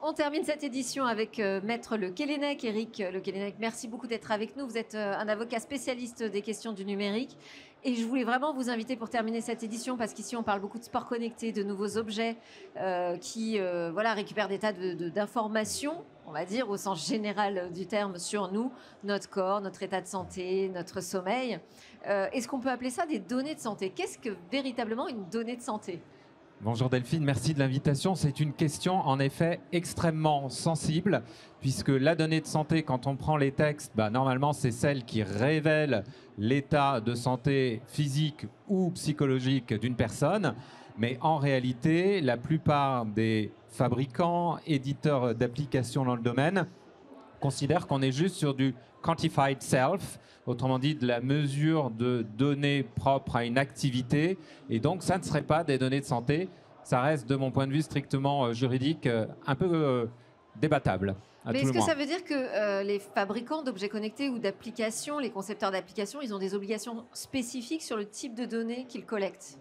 On termine cette édition avec Maître Le Quélénec. Éric Le Quélénec, merci beaucoup d'être avec nous. Vous êtes un avocat spécialiste des questions du numérique. Et je voulais vraiment vous inviter pour terminer cette édition, parce qu'ici on parle beaucoup de sport connecté, de nouveaux objets qui voilà, récupèrent des tas d'informations, on va dire au sens général du terme, sur nous, notre corps, notre état de santé, notre sommeil. Est-ce qu'on peut appeler ça des données de santé? Qu'est-ce que véritablement une donnée de santé? Bonjour Delphine, merci de l'invitation. C'est une question en effet extrêmement sensible, puisque la donnée de santé, quand on prend les textes, normalement c'est celle qui révèle l'état de santé physique ou psychologique d'une personne. Mais en réalité, la plupart des fabricants, éditeurs d'applications dans le domaine considèrent qu'on est juste sur du quantified self, autrement dit de la mesure de données propres à une activité, et donc ça ne serait pas des données de santé. Ça reste, de mon point de vue strictement juridique, un peu débattable. Mais est-ce que ça veut dire que les fabricants d'objets connectés ou d'applications, les concepteurs d'applications, ils ont des obligations spécifiques sur le type de données qu'ils collectent?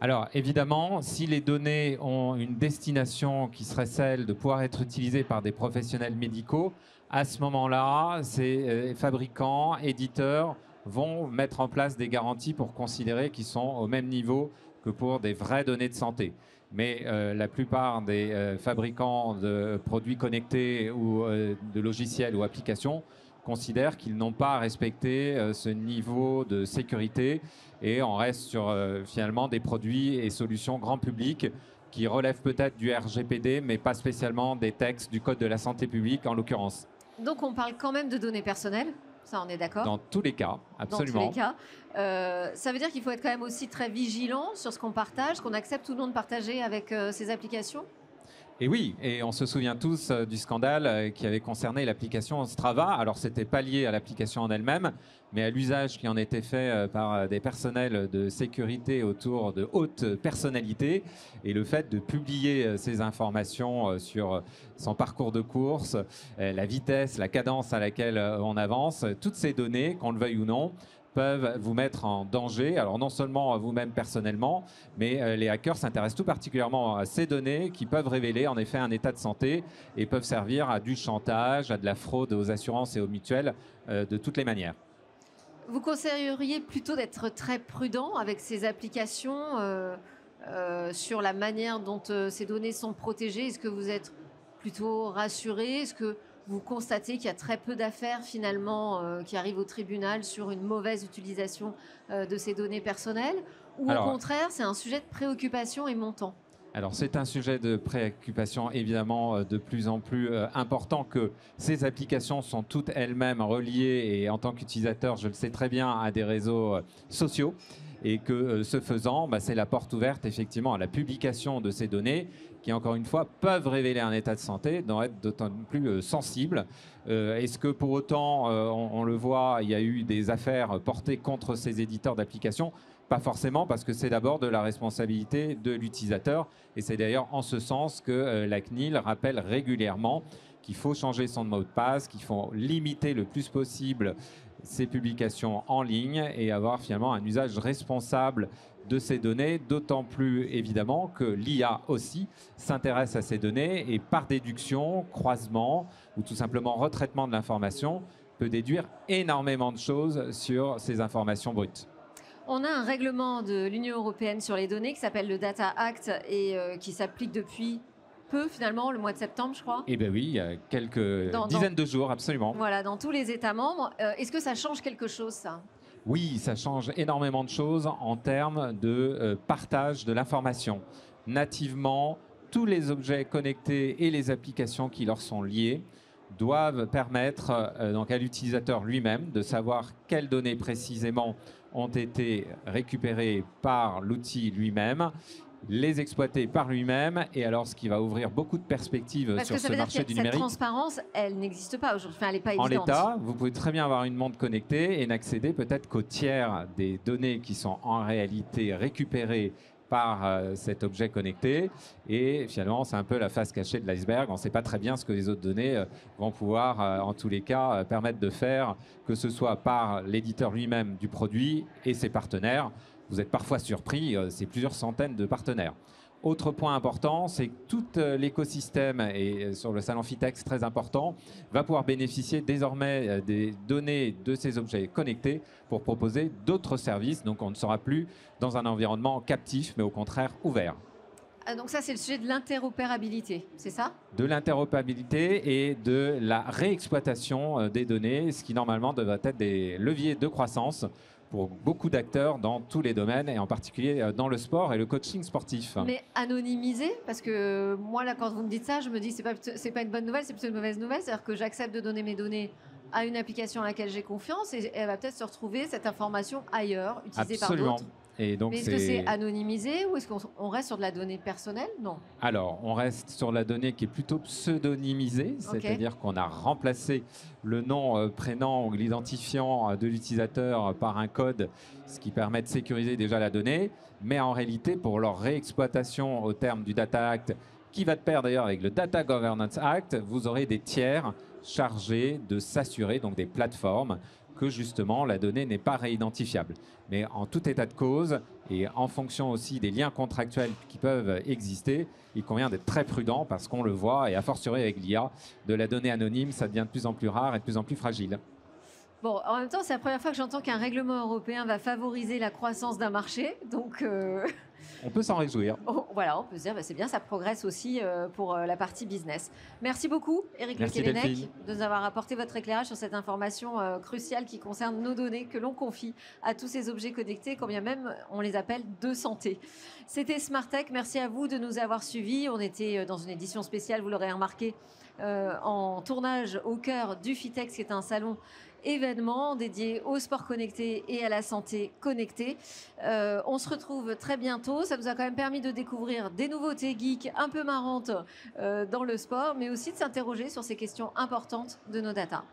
Alors évidemment, si les données ont une destination qui serait celle de pouvoir être utilisées par des professionnels médicaux, à ce moment-là, ces fabricants, éditeurs vont mettre en place des garanties pour considérer qu'ils sont au même niveau que pour des vraies données de santé. Mais la plupart des fabricants de produits connectés ou de logiciels ou applications considèrent qu'ils n'ont pas respecté ce niveau de sécurité, et on reste sur finalement des produits et solutions grand public qui relèvent peut-être du RGPD, mais pas spécialement des textes du Code de la santé publique en l'occurrence. Donc on parle quand même de données personnelles, ça on est d'accord? Dans tous les cas, absolument. Dans tous les cas. Ça veut dire qu'il faut être quand même aussi très vigilant sur ce qu'on partage, qu'on accepte ou non de partager avec ces applications? Et oui, et on se souvient tous du scandale qui avait concerné l'application Strava. Alors, ce n'était pas lié à l'application en elle-même, mais à l'usage qui en était fait par des personnels de sécurité autour de hautes personnalités. Et le fait de publier ces informations sur son parcours de course, la vitesse, la cadence à laquelle on avance, toutes ces données, qu'on le veuille ou non, peuvent vous mettre en danger. Alors non seulement vous-même personnellement, mais les hackers s'intéressent tout particulièrement à ces données qui peuvent révéler en effet un état de santé et peuvent servir à du chantage, à de la fraude aux assurances et aux mutuelles de toutes les manières. Vous conseilleriez plutôt d'être très prudent avec ces applications sur la manière dont ces données sont protégées? Est-ce que vous êtes plutôt rassuré? Est-ce que vous constatez qu'il y a très peu d'affaires finalement qui arrivent au tribunal sur une mauvaise utilisation de ces données personnelles? Ou au contraire, c'est un sujet de préoccupation et montant? Alors c'est un sujet de préoccupation évidemment de plus en plus important, que ces applications sont toutes elles-mêmes reliées, et en tant qu'utilisateur, je le sais très bien, à des réseaux sociaux. Et que ce faisant, c'est la porte ouverte effectivement à la publication de ces données qui, encore une fois, peuvent révéler un état de santé, d'en être d'autant plus sensible. Est-ce que pour autant, on le voit, il y a eu des affaires portées contre ces éditeurs d'applications? Pas forcément, parce que c'est d'abord de la responsabilité de l'utilisateur. Et c'est d'ailleurs en ce sens que la CNIL rappelle régulièrement qu'il faut changer son mot de passe, qu'il faut limiter le plus possible ces publications en ligne et avoir finalement un usage responsable de ces données, d'autant plus évidemment que l'IA aussi s'intéresse à ces données et par déduction, croisement ou tout simplement retraitement de l'information peut déduire énormément de choses sur ces informations brutes. On a un règlement de l'Union européenne sur les données qui s'appelle le Data Act et qui s'applique depuis peu finalement, le mois de septembre, je crois. Eh bien oui, il y a quelques dizaines de jours, absolument. Voilà, dans tous les États membres. Est-ce que ça change quelque chose, ça? Oui, ça change énormément de choses en termes de partage de l'information. Nativement, tous les objets connectés et les applications qui leur sont liées doivent permettre donc à l'utilisateur lui-même de savoir quelles données précisément ont été récupérées par l'outil lui-même, les exploiter par lui-même, et alors ce qui va ouvrir beaucoup de perspectives sur ce marché du numérique. Cette transparence, elle n'existe pas aujourd'hui, enfin, elle n'est pas évidente. En l'état, vous pouvez très bien avoir une montre connectée et n'accéder peut-être qu'au tiers des données qui sont en réalité récupérées par cet objet connecté, et finalement c'est un peu la face cachée de l'iceberg. On ne sait pas très bien ce que les autres données vont pouvoir en tous les cas permettre de faire, que ce soit par l'éditeur lui-même du produit et ses partenaires, vous êtes parfois surpris, c'est plusieurs centaines de partenaires. Autre point important, c'est que tout l'écosystème, et sur le salon Fitex très important, va pouvoir bénéficier désormais des données de ces objets connectés pour proposer d'autres services. Donc on ne sera plus dans un environnement captif, mais au contraire ouvert. Ah, donc ça, c'est le sujet de l'interopérabilité, c'est ça? De l'interopérabilité et de la réexploitation des données, ce qui normalement devrait être des leviers de croissance pour beaucoup d'acteurs dans tous les domaines et en particulier dans le sport et le coaching sportif. Mais anonymisé, parce que moi, là, quand vous me dites ça, je me dis c'est pas une bonne nouvelle, c'est plutôt une mauvaise nouvelle. C'est-à-dire que j'accepte de donner mes données à une application à laquelle j'ai confiance et elle va peut-être se retrouver cette information ailleurs, utilisée Absolument. par d'autres. Et donc Mais est-ce que c'est anonymisé ou est-ce qu'on reste sur de la donnée personnelle? Non. Alors, on reste sur la donnée qui est plutôt pseudonymisée, c'est-à-dire qu'on a remplacé le nom, prénom ou l'identifiant de l'utilisateur par un code, ce qui permet de sécuriser déjà la donnée. Mais en réalité, pour leur réexploitation au terme du Data Act, qui va de pair d'ailleurs avec le Data Governance Act, vous aurez des tiers chargés de s'assurer, donc des plateformes, que justement la donnée n'est pas réidentifiable. Mais en tout état de cause, et en fonction aussi des liens contractuels qui peuvent exister, il convient d'être très prudent parce qu'on le voit, et a fortiori avec l'IA, de la donnée anonyme, ça devient de plus en plus rare et de plus en plus fragile. Bon, en même temps, c'est la première fois que j'entends qu'un règlement européen va favoriser la croissance d'un marché. Donc, on peut s'en réjouir. Voilà, on peut se dire, c'est bien, ça progresse aussi pour la partie business. Merci beaucoup, Éric Le Quélénec, de nous avoir apporté votre éclairage sur cette information cruciale qui concerne nos données que l'on confie à tous ces objets connectés, quand bien même on les appelle de santé. C'était Smart Tech. Merci à vous de nous avoir suivis. On était dans une édition spéciale, vous l'aurez remarqué, en tournage au cœur du Fitex, qui est un salon événement dédié au sport connecté et à la santé connectée. On se retrouve très bientôt. Ça nous a quand même permis de découvrir des nouveautés geeks un peu marrantes dans le sport, mais aussi de s'interroger sur ces questions importantes de nos data.